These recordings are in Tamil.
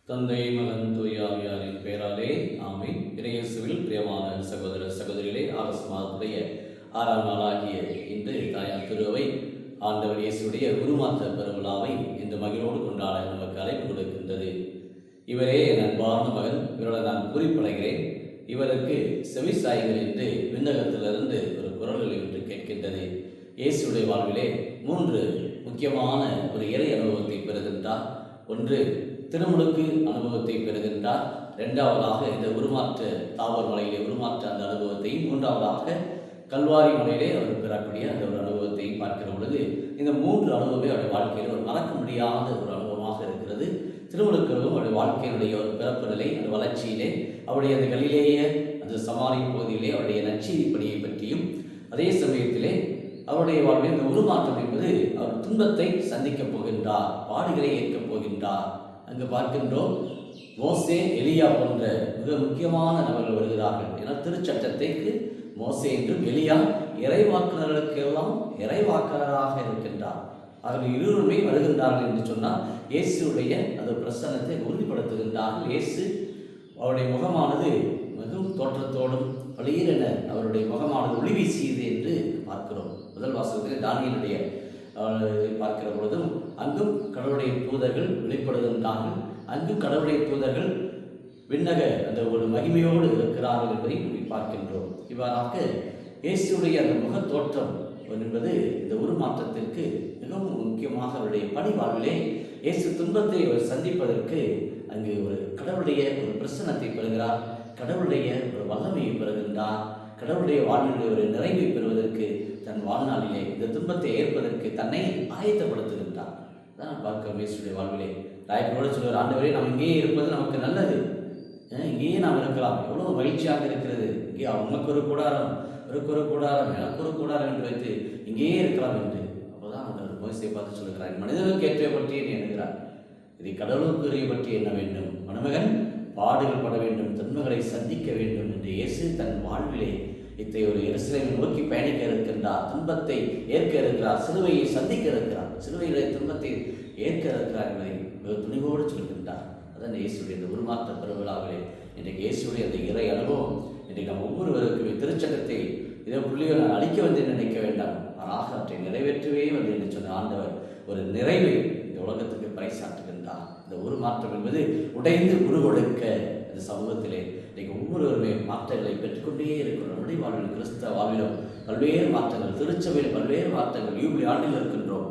தந்தை மகன் தூய ஆவியாரின் பெயராலே ஆமென். இயேசுவில் பிரியமான சகோதர சகோதரிகளே, ஆகஸ்ட் மாதத்துடைய 6ஆம் நாளாகிய இன்று தாயார் திருவை ஆண்டவர் இயேசுடைய உருமாற்ற பெருவிழாவை இந்த மகிழ்வோடு கொண்டாட நமக்கு அழைப்பு கொடுக்கின்றது. இவரே என் அன்பான மகன், இவரோட நான் குறிப்படைகிறேன், இவருக்கு செவிசாய்கள் என்று விண்ணகத்திலிருந்து ஒரு குரல்களை ஒன்று கேட்கின்றது. இயேசுடைய வாழ்விலே 3 முக்கியமான ஒரு இறை அனுபவத்தை பெறுகின்றார். ஒன்று, திருமுழுக்கு அனுபவத்தை பெறுகின்றார். 2ஆவதாக இந்த உருமாற்ற தாவூர் மலையிலே உருமாற்ற அந்த அனுபவத்தையும், 3ஆவதாக கல்வாரி மலையிலே அவர் பெறக்கூடிய அந்த ஒரு அனுபவத்தையும் பார்க்கிற பொழுது இந்த 3 அனுபவமே அவருடைய வாழ்க்கையில் ஒரு மறக்க முடியாத ஒரு அனுபவமாக இருக்கிறது. திருமுழுக்களும் அவருடைய வாழ்க்கையினுடைய ஒரு பிறப்பு நிலை, அந்த வளர்ச்சியிலே அவருடைய அந்த கலிலேய அந்த சமாரி பகுதியிலே அவருடைய நற்செய்தி பணியை பற்றியும், அதே சமயத்திலே அவருடைய வாழ்வில் இந்த உருமாற்றம் என்பது அவர் துன்பத்தை சந்திக்கப் போகின்றார், பாடுகளை ஏற்கப் போகின்றார். அங்கு பார்க்கின்றோம், மோசே, எலியா போன்ற மிக முக்கியமான நபர்கள் வருகிறார்கள். ஏன்னா திருச்சட்டத்திற்கு மோசே என்றும் எலியா இறைவாக்குனர்களுக்கெல்லாம் இறைவாக்குனராக இருக்கின்றார். அவர்கள் இருவருமே வருகின்றார்கள் என்று சொன்னால் இயேசுடைய அந்த பிரசன்னத்தை உறுதிப்படுத்துகின்றார்கள். இயேசு அவருடைய முகமானது மிகவும் தோற்றத்தோடும் பளீரென அவருடைய முகமானது ஒளி வீசியது என்று பார்க்கிறோம். முதல் வாசகத்தில் தானியேலுடைய பார்க்கிற பொழுதும் அங்கும் கடவுளுடைய தூதர்கள் வெளிப்படுகின்றார்கள். அங்கும் கடவுளுடைய தூதர்கள் விண்ணக அந்த ஒரு மகிமையோடு இருக்கிறார்கள் என்பதை பார்க்கின்றோம். இவ்வாறாக இயேசுடைய அந்த முக தோற்றம் என்பது இந்த உருமாற்றத்திற்கு மிகவும் முக்கியமாக அவருடைய பணி வாழ்விலே இயேசு துன்பத்தை சந்திப்பதற்கு அங்கு ஒரு கடவுளுடைய ஒரு பிரசன்னத்தை பெறுகிறார், கடவுளுடைய ஒரு வல்லமையை பெறுகின்றார், கடவுளுடைய வாழ்வினுடைய ஒரு நிறைவை பெறுவதற்கு தன் வாழ்நாளிலே இந்த துன்பத்தை ஏற்பதற்கு தன்னை ஆயத்தப்படுத்துகின்றார். தான் பார்க்கிறோம் இயேசுடைய வாழ்விலே. ராயப்பரோடு சொல்லுவார், ஆண்டவரே, நாம் இங்கேயே இருப்பது நமக்கு நல்லது, இங்கேயே நாம் இருக்கலாம், எவ்வளோ மகிழ்ச்சியாக இருக்கிறது, இங்கே அவனுக்கு ஒரு கூடாரம், எனக்கு ஒரு கூடாரம், எனக்கு ஒரு கூடாரம் என்று வைத்து இங்கேயே இருக்கலாம் என்று. அப்போதான் அவர் மோசேயை பார்த்து சொல்லுகிறார், மனிதனுக்கு ஏற்ற பற்றி என்ன எண்ணுகிறார், இதை கடவுளுக்குரிய பற்றி என்ன வேண்டும், மணமகன் பாடுகள் பட வேண்டும், துன்பங்களை சந்திக்க வேண்டும் என்று இயேசு தன் வாழ்விலே இத்தை ஒரு எருசலேமை நோக்கி பயணிக்க இருக்கின்றார், துன்பத்தை ஏற்க இருக்கிறார், சிலுவையை சந்திக்க இருக்கிறார், சிலுவையிலே துன்பத்தை ஏற்க இருக்கிறார் என்பதை மிக துணிவோடு சொல்கின்றார். அதான் இயேசுடைய இந்த உருமாற்ற பெருவிழாவிலே இன்றைக்கு இயேசுடைய அந்த இறை அனுபவம் இன்றைக்கு நம்ம ஒவ்வொருவருக்குமே திருச்சட்டத்தை இதை புள்ளியை நான் அழிக்க வந்து நினைக்க வேண்டாம், மாறாக அவற்றை நிறைவேற்றவே வந்து என்று சொன்ன ஆண்டவர் ஒரு நிறைவை இந்த உலகத்துக்கு பறைசாற்றுகின்றார். இந்த உருமாற்றம் என்பது உடைந்து உருகொடுக்க இந்த சமூகத்திலே இன்றைக்கு ஒவ்வொருவருமே மாற்றங்களை பெற்றுக்கொண்டே இருக்கிறோம். நம்முடைய வாழ்வில், கிறிஸ்தவ வாழ்விலும் பல்வேறு மாற்றங்கள், திருச்சபையில் பல்வேறு மாற்றங்கள், யூபிலி ஆண்டில் இருக்கின்றோம்.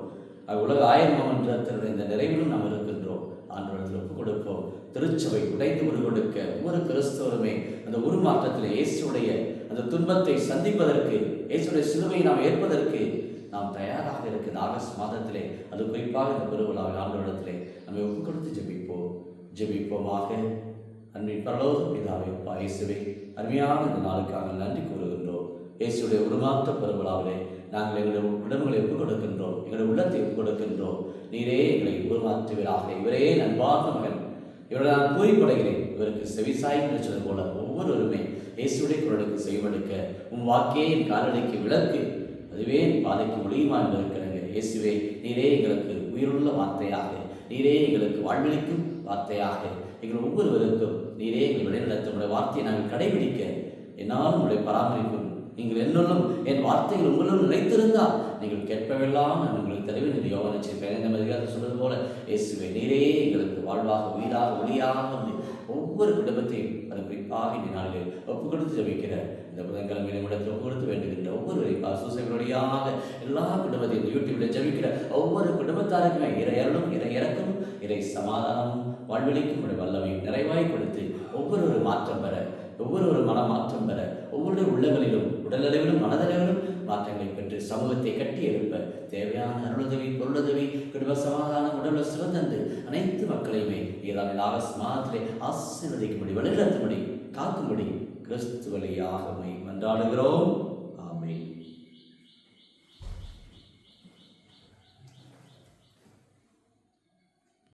உலக 1000 மன்றத்தினுடைய இந்த நிறைவிலும் நாம் இருக்கின்றோம். ஆண்டவரத்தில் ஒப்புக் கொடுப்போம். திருச்சபை உடைந்து உருகொடுக்க ஒவ்வொரு கிறிஸ்தவருமே அந்த உருமாற்றத்தில் இயேசுடைய அந்த துன்பத்தை சந்திப்பதற்கு, இயேசுடைய சிலுவையை நாம் ஏற்பதற்கு நாம் தயாராக இருக்கிற ஆகஸ்ட் மாதத்திலே, அது குறிப்பாக இந்த பெருவிழாவில் ஆண்டவரிடத்திலே நம்மை ஒப்புக் கொடுத்து ஜெபிப்போமாக. அன்பின் பரலோக பிதாவே, இயேசுவே, அருமையான இந்த நாளுக்காக நன்றி கூறுகின்றோம். இயேசுடைய உருமாற்ற பெருவிழாவிலே நாங்கள் எங்களுடைய உடம்புகளை ஒப்புக் கொடுக்கின்றோம், எங்களுடைய உள்ளத்தை ஒப்புக் கொடுக்கின்றோம். நீரே எங்களை உருமாற்றுவீராக. இவரே அன்பான மகன், இவரை நான் கூறிப்படைகிறேன், இவருக்கு செவிசாய் என்று சொன்னது போல ஒவ்வொருவருமே இயேசுடைய குரலுக்கு செவிமடுக்க உன் வாக்கே என் காலடிக்கு விளக்கு, அதுவே என் பாதைக்கு ஒளியுமா என்று இருக்கிறாங்க. இயேசுவே, நீரே எங்களுக்கு உயிருள்ள வார்த்தையாக, நீரே எங்களுக்கு வாழ்வளிக்கும் வார்த்தையாக, எங்கள் ஒவ்வொருவருக்கும் நீரே எங்கள் வழிநடத்த உடைய வார்த்தையை நாங்கள் கடைபிடிக்க என்னாலும் உடைய பராமரிப்பும், நீங்கள் என்னுள்ளும் என் வார்த்தைகள் உங்களும் நினைத்திருந்தால் நீங்கள் கேட்பவெல்லாம் நான் உங்களுக்கு தலைவர் என்று யோகனை செய்வேன். இந்த மாதிரி சொல்வது போல இயேசுவே, நீரே எங்களுக்கு வாழ்வாக, உயிராக, ஒளியாக வந்து ஒவ்வொரு குடும்பத்தையும் அது குறிப்பாக இந்த நாளில் ஒப்புக் கொடுத்து ஜபிக்கிற இந்த புதன்கிழமை நிமிடத்தில் ஒப்புக் கொடுத்து வேண்டுகின்ற ஒவ்வொருவரையும் சூசைகளுடையாக எல்லா குடும்பத்தையும் இந்த யூடியூப்ல ஜபிக்கிற ஒவ்வொரு குடும்பத்தாருக்குமே இறை அருளும், இறை இறக்கமும், இறை சமாதானமும், வாழ்வெளிக்கும் வல்லமையும் நிறைவாய் கொடுத்து ஒவ்வொரு மாற்றம் பெற, ஒவ்வொரு மன மாற்றம் பெற, ஒவ்வொரு உள்ளங்களிலும், உடலளவிலும், மனதளவிலும் மாற்றங்களை பெற்று சமூகத்தை கட்டி எழுப்ப தேவையான அருளுதவி, பொருளுதவி, குடும்ப சமாதானம், உடல்ல சிறந்தந்து அனைத்து மக்களையுமே ஏதாவது ஆகஸ்ட் மாதத்திலே ஆசீர்வதிக்கும்படி, வழிநடத்தும்படி, காக்கும்படி கிறிஸ்து வழியாக மன்றாடுகிறோம். ஆமென்.